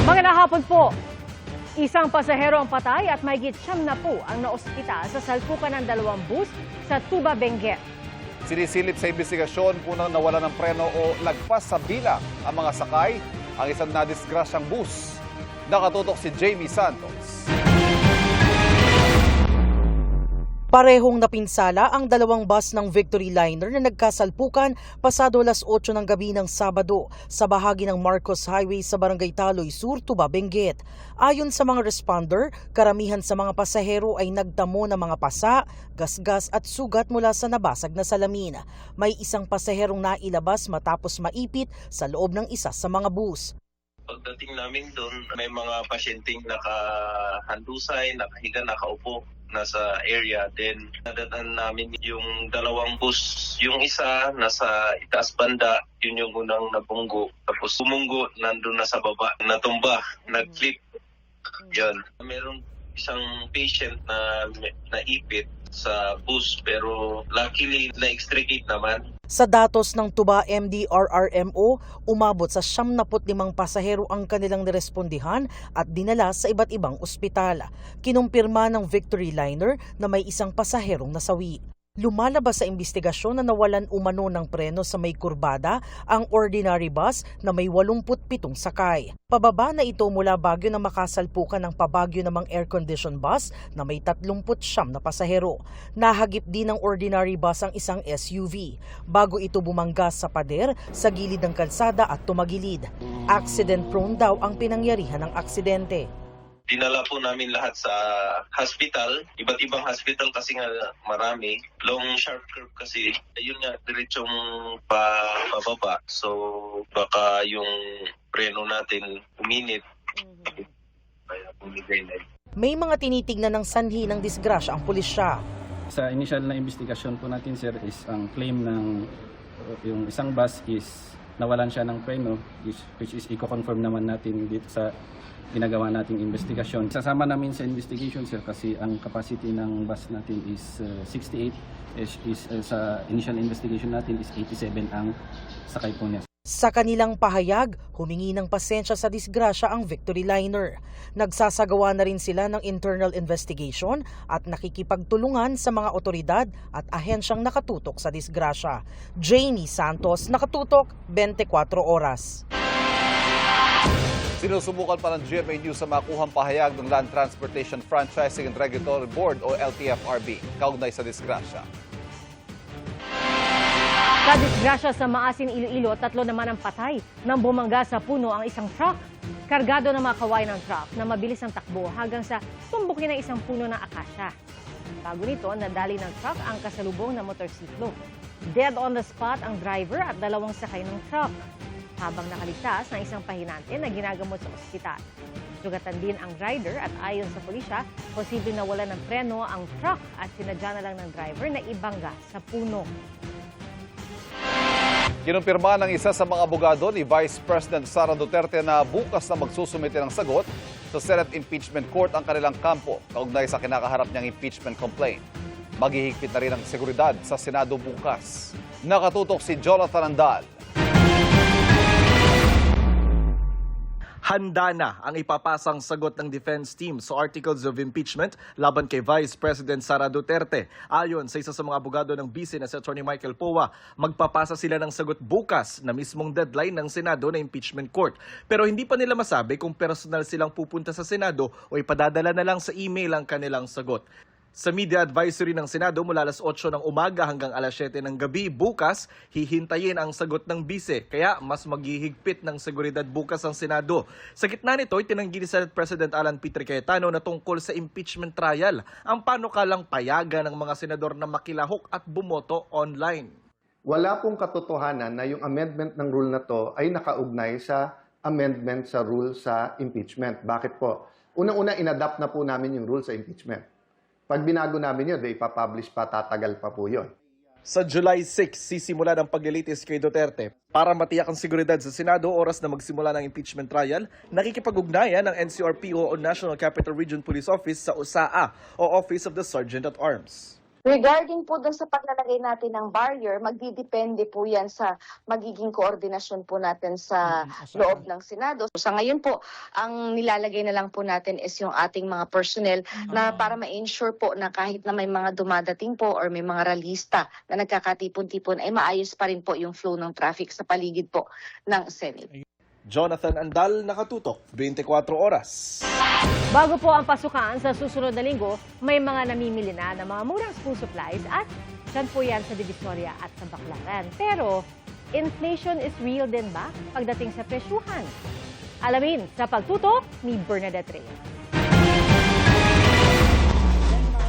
Magandang hapon po. Isang pasahero ang patay at mahigit 70 ang naospital sa salpukan ng dalawang bus sa Tuba, Benguet. Sinisilip sa investigasyon kung nang nawala ng preno o lagpas sa bilang ang mga sakay ang isang nadisgrasyang bus. Nakatutok si Jamie Santos. Parehong napinsala ang dalawang bus ng Victory Liner na nagkasalpukan pasado alas 8 ng gabi ng Sabado sa bahagi ng Marcos Highway sa Barangay Taloy Sur, Tuba, Benguet. Ayon sa mga responder, karamihan sa mga pasahero ay nagtamo ng mga pasa, gasgas at sugat mula sa nabasag na salamin. May isang pasaherong nailabas matapos maipit sa loob ng isa sa mga bus. Pagdating namin doon, may mga pasyenteng nakahandusay, nakahiga, nakaupo nasa area. Then nadatan namin yung dalawang bus. Yung isa nasa itaas banda, yun yung unang nabunggo. Tapos sumunggo, nandun na sa baba, natumba, nag-flip. Yan. Meron isang patient na naipit sa bus pero luckily na-extricate naman. Sa datos ng Tuba MDRRMO, umabot sa 75 pasahero ang kanilang nirespondihan at dinala sa iba't ibang ospital. Kinumpirma ng Victory Liner na may isang pasaherong nasawi. Lumalabas sa investigasyon na nawalan umano ng preno sa may kurbada ang ordinary bus na may 87 sakay. Pababa na ito mula Baguio na makasalpukan ng pabagyo namang air-conditioned bus na may 39 na pasahero. Nahagip din ng ordinary bus ang isang SUV bago ito bumangga sa pader sa gilid ng kalsada at tumagilid. Accident-prone daw ang pinangyarihan ng aksidente. Dinala po namin lahat sa hospital, iba't ibang hospital kasi nga marami. Long sharp curve kasi, ayun nga, diretsong pababa. So baka yung preno natin uminit. Kaya bumigay na. May mga tinitignan ng sanhi ng disgrasya ang pulisya. Sa initial na investigasyon po natin, sir, is ang claim ng yung isang bus is nawalan siya ng preno, which is i-confirm naman natin dito sa ginagawa nating investigasyon. Sasama namin sa investigation, sir, kasi ang capacity ng bus natin is 68, sa initial investigation natin is 87 ang sakay po niya. Sa kanilang pahayag, humingi ng pasensya sa disgrasya ang Victory Liner. Nagsasagawa na rin sila ng internal investigation at nakikipagtulungan sa mga otoridad at ahensyang nakatutok sa disgrasya. Jamie Santos, nakatutok, 24 oras. Sinusubukan pa ng GMA News sa makuhang pahayag ng Land Transportation Franchising and Regulatory Board o LTFRB kaugnay sa disgrasya. Sa disgrasya sa Maasin, Iloilo, 3 naman ang patay nang bumangga sa puno ang isang truck. Kargado ng mga kawayan ng truck na mabilis ang takbo hanggang sa tumbukin ng isang puno ng akasya. Bago nito, nadali ng truck ang kasalubong na motorsiklo. Dead on the spot ang driver at 2 sakay ng truck, habang nakaligtas ng isang pahinante na ginagamot sa ospital. Sugatan din ang rider at ayon sa pulisya, posibleng nawala ng preno ang truck at sinadya na lang ng driver na ibangga sa puno. Kinumpirma ng isa sa mga abogado ni Vice President Sara Duterte na bukas na magsusumite ng sagot sa Senate Impeachment Court ang kanilang kampo kaugnay sa kinakaharap niyang impeachment complaint. Maghihigpit na rin ang seguridad sa Senado bukas. Nakatutok si Jonathan Andal. Handa na ang ipapasang sagot ng defense team sa articles of impeachment laban kay Vice President Sara Duterte. Ayon sa isa sa mga abogado ng BISE na si Atty. Michael Powa, magpapasa sila ng sagot bukas na mismong deadline ng Senado na impeachment court. Pero hindi pa nila masabi kung personal silang pupunta sa Senado o ipadadala na lang sa email ang kanilang sagot. Sa media advisory ng Senado mula alas 8 ng umaga hanggang alas 7 ng gabi bukas, hihintayin ang sagot ng BISE. Kaya mas maghihigpit ng seguridad bukas ang Senado. Sa gitna nito, itinanggi ni Senate President Alan Peter Cayetano na tungkol sa impeachment trial ang panukalang payagan ng mga senador na makilahok at bumoto online. Wala pong katotohanan na yung amendment ng rule na to ay nakaugnay sa amendment sa rule sa impeachment. Bakit po? Unang-una, inadapt na po namin yung rule sa impeachment. Pag binago namin yun, ipapublish pa, tatagal pa po yun. Sa July 6, sisimula ng paglilitis kay Duterte. Para matiyak ang seguridad sa Senado, oras na magsimula ng impeachment trial, nakikipag-ugnayan ng NCRPO o National Capital Region Police Office sa OSAA o Office of the Sergeant at Arms. Regarding po dun sa paglalagay natin ng barrier, magdidepende po yan sa magiging koordinasyon po natin sa loob ng Senado. Sa ngayon po, ang nilalagay na lang po natin is yung ating mga personnel na para ma-ensure po na kahit na may mga dumadating po or may mga ralista na nagkakatipon-tipon ay maayos pa rin po yung flow ng traffic sa paligid po ng Senate. Jonathan Andal, Nakatutok, 24 Oras. Bago po ang pasukan sa susunod na linggo, may mga namimili na ng mga murang school supplies at dyan po yan sa Divisoria at sa Baclaran. Pero, inflation is real din ba pagdating sa presyuhan? Alamin sa pagtutok ni Bernadette Reyes.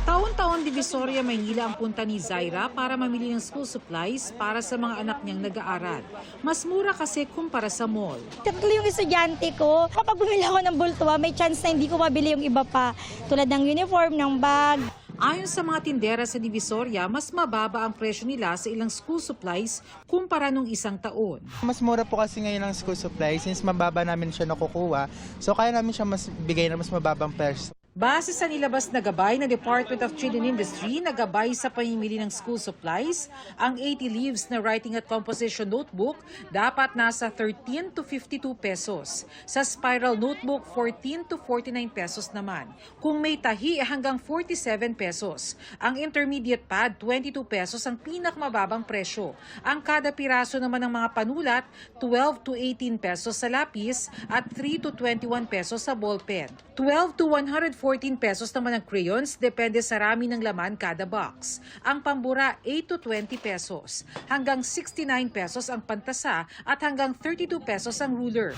Taon-taon Divisoria, Maynila ang punta ni Zaira para mamili ng school supplies para sa mga anak niyang nag-aaral. Mas mura kasi kumpara sa mall. Tatlo yung estudyante ko. Kapag bumili ako ng bultuwa, may chance na hindi ko mabili yung iba pa. Tulad ng uniform, ng bag. Ayon sa mga tindera sa Divisoria, mas mababa ang presyo nila sa ilang school supplies kumpara nung isang taon. Mas mura po kasi ngayon ang school supplies since mababa namin siya nakukuha. So kaya namin siya bigay na mas mababang presyo. Base sa nilabas na gabay ng Department of Trade and Industry na gabay sa pamimili ng school supplies, ang 80 leaves na writing at composition notebook dapat nasa 13 to 52 pesos. Sa spiral notebook, 14 to 49 pesos naman. Kung may tahi, hanggang 47 pesos. Ang intermediate pad, 22 pesos ang pinakamababang presyo. Ang kada piraso naman ng mga panulat, 12 to 18 pesos sa lapis at 3 to 21 pesos sa ballpen. 12 to 114 pesos naman ang crayons, depende sa rami ng laman kada box. Ang pambura, 8 to 20 pesos. Hanggang 69 pesos ang pantasa at hanggang 32 pesos ang ruler.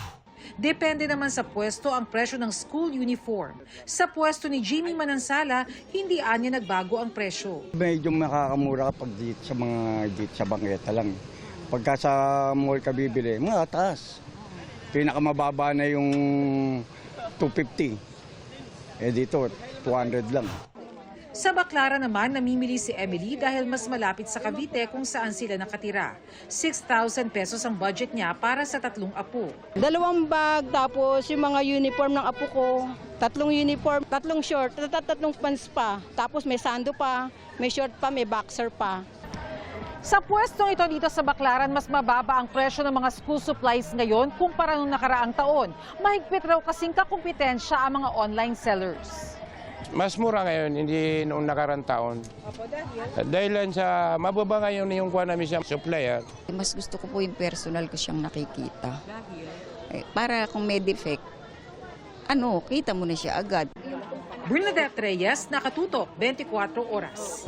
Depende naman sa pwesto ang presyo ng school uniform. Sa pwesto ni Jimmy Manansala, hindi anya nagbago ang presyo. Medyo makakamura kapag dito sa bangketa lang. Pagka sa mall ka bibili, mga taas. Pinakamababa na yung 250. Dito, 200 lang. Sa Baclaran naman, namimili si Emily dahil mas malapit sa Cavite kung saan sila nakatira. 6,000 pesos ang budget niya para sa 3 apo. 2 bag, tapos yung mga uniform ng apo ko. 3 uniform, 3 short, 3 pants pa. Tapos may sando pa, may short pa, may boxer pa. Sa pwestong ito dito sa Baclaran, mas mababa ang presyo ng mga school supplies ngayon kumpara nung nakaraang taon. Mahigpit raw kasing kakumpetensya ang mga online sellers. Mas mura ngayon, hindi noong nakaraang taon. Dahil sa mababa ngayon yung kuha namin sa supplier. Mas gusto ko po yung personal ko siyang nakikita. Para kung may defect, kita mo na siya agad. Bernadette Reyes, Nakatutok, 24 Oras.